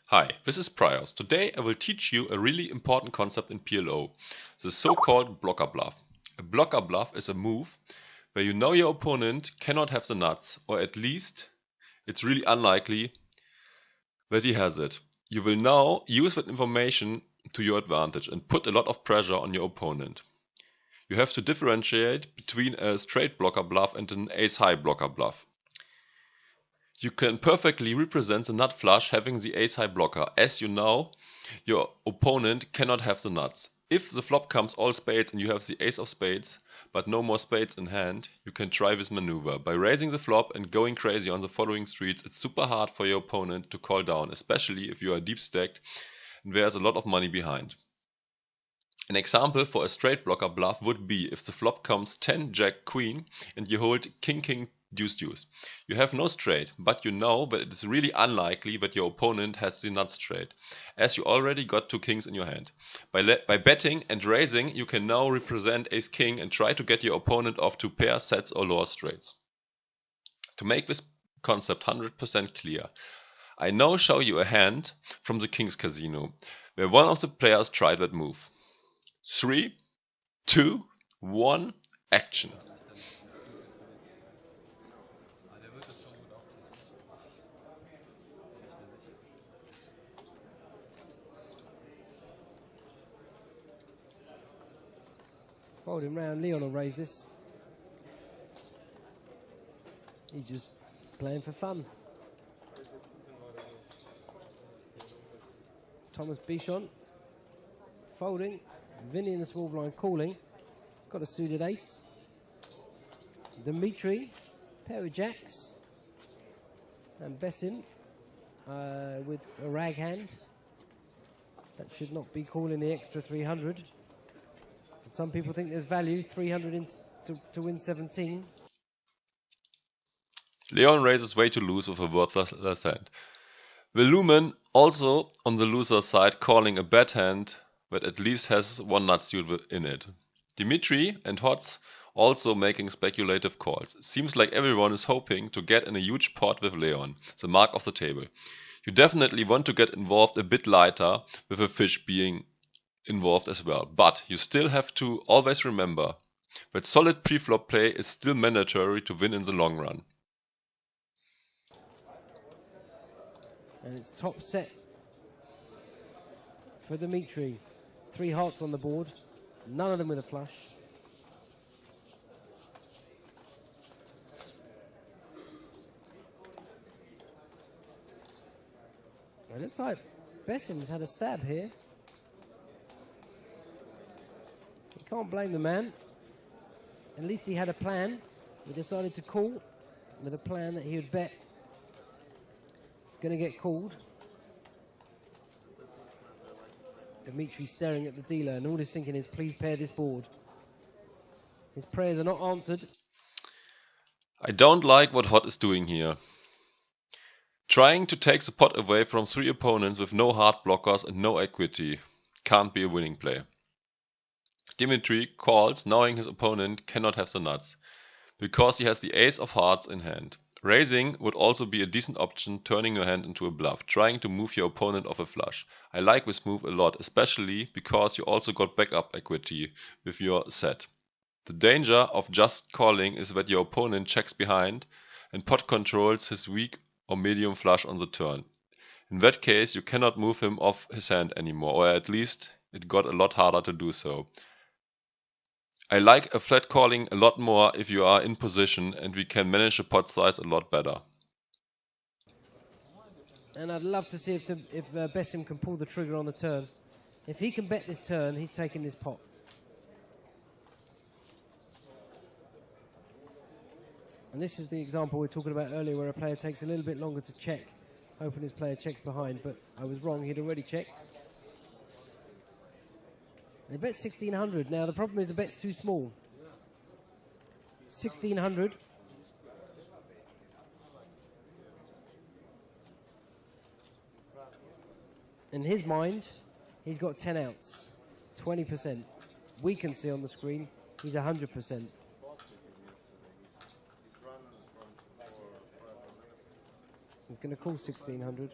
Hi, this is Priors. Today I will teach you a really important concept in PLO, the so-called blocker bluff. A blocker bluff is a move where you know your opponent cannot have the nuts, or at least it's really unlikely that he has it. You will now use that information to your advantage and put a lot of pressure on your opponent. You have to differentiate between a straight blocker bluff and an ace-high blocker bluff. You can perfectly represent the nut flush having the ace-high blocker, as you know your opponent cannot have the nuts. If the flop comes all spades and you have the ace of spades, but no more spades in hand, you can try this maneuver. By raising the flop and going crazy on the following streets, it's super hard for your opponent to call down, especially if you are deep stacked and there's a lot of money behind. An example for a straight blocker bluff would be if the flop comes 10 jack queen and you hold king king deuce deuce. You have no straight, but you know that it is really unlikely that your opponent has the nut straight, as you already got two kings in your hand. By betting and raising, you can now represent ace king and try to get your opponent off to pair sets or lower straights. To make this concept 100% clear, I now show you a hand from the King's Casino, where one of the players tried that move. 3, 2, 1, action. Folding round, Leon will raise this. He's just playing for fun. Thomas Bichon folding. Vinny in the small blind calling. Got a suited ace. Dimitri, pair of jacks. And Bessin with a rag hand. That should not be calling the extra 300. But some people think there's value, 300 to win 17. Leon raises way too loose with a worthless hand. The Lumen also on the loser side calling a bad hand that at least has one nut suit in it. Dimitri and Hotz also making speculative calls. Seems like everyone is hoping to get in a huge pot with Leon, the mark of the table. You definitely want to get involved a bit lighter, with a fish being involved as well. But you still have to always remember that solid pre-flop play is still mandatory to win in the long run. And it's top set for Dimitri. 3 hearts on the board, none of them with a flush. It looks like Bessim's had a stab here. You can't blame the man. At least he had a plan. He decided to call with a plan that he would bet. It's going to get called. Dimitri staring at the dealer, and all he's thinking is, please pair this board. His prayers are not answered. I don't like what Hot is doing here. Trying to take the pot away from 3 opponents with no hard blockers and no equity can't be a winning play. Dimitri calls knowing his opponent cannot have the nuts, because he has the ace of hearts in hand. Raising would also be a decent option, turning your hand into a bluff, trying to move your opponent off a flush. I like this move a lot, especially because you also got backup equity with your set. The danger of just calling is that your opponent checks behind and pot controls his weak or medium flush on the turn. In that case, you cannot move him off his hand anymore, or at least it got a lot harder to do so. I like a flat calling a lot more if you are in position and we can manage the pot size a lot better. And I'd love to see if Bessim can pull the trigger on the turn. If he can bet this turn, he's taking this pot. And this is the example we were talking about earlier, where a player takes a little bit longer to check, hoping his player checks behind, but I was wrong, he'd already checked. They bet 1600. Now the problem is the bet's too small. 1600. In his mind, he's got 10 outs, 20%. We can see on the screen, he's 100%. He's going to call 1600.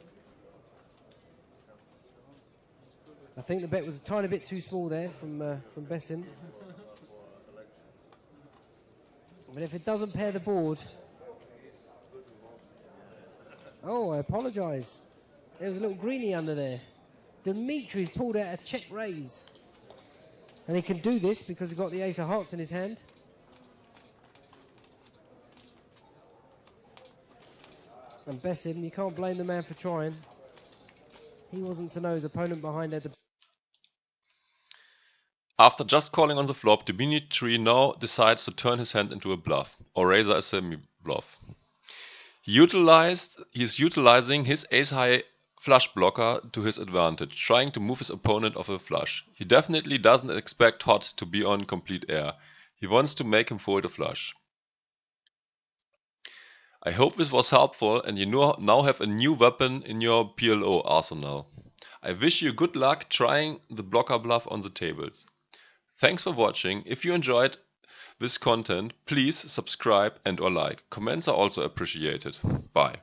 I think the bet was a tiny bit too small there from Bessin. But if it doesn't pair the board... Oh, I apologise. There was a little greenie under there. Dimitri's pulled out a check raise. And he can do this because he's got the ace of hearts in his hand. And Bessin, you can't blame the man for trying. He wasn't to know his opponent behind had the... After just calling on the flop, Dimitri now decides to turn his hand into a bluff, or razor a semi-bluff. He's utilizing his ace-high flush blocker to his advantage, trying to move his opponent off a flush. He definitely doesn't expect Hot to be on complete air. He wants to make him fold a flush. I hope this was helpful and you now have a new weapon in your PLO arsenal. I wish you good luck trying the blocker bluff on the tables. Thanks for watching. If you enjoyed this content, please subscribe and/or like. Comments are also appreciated. Bye.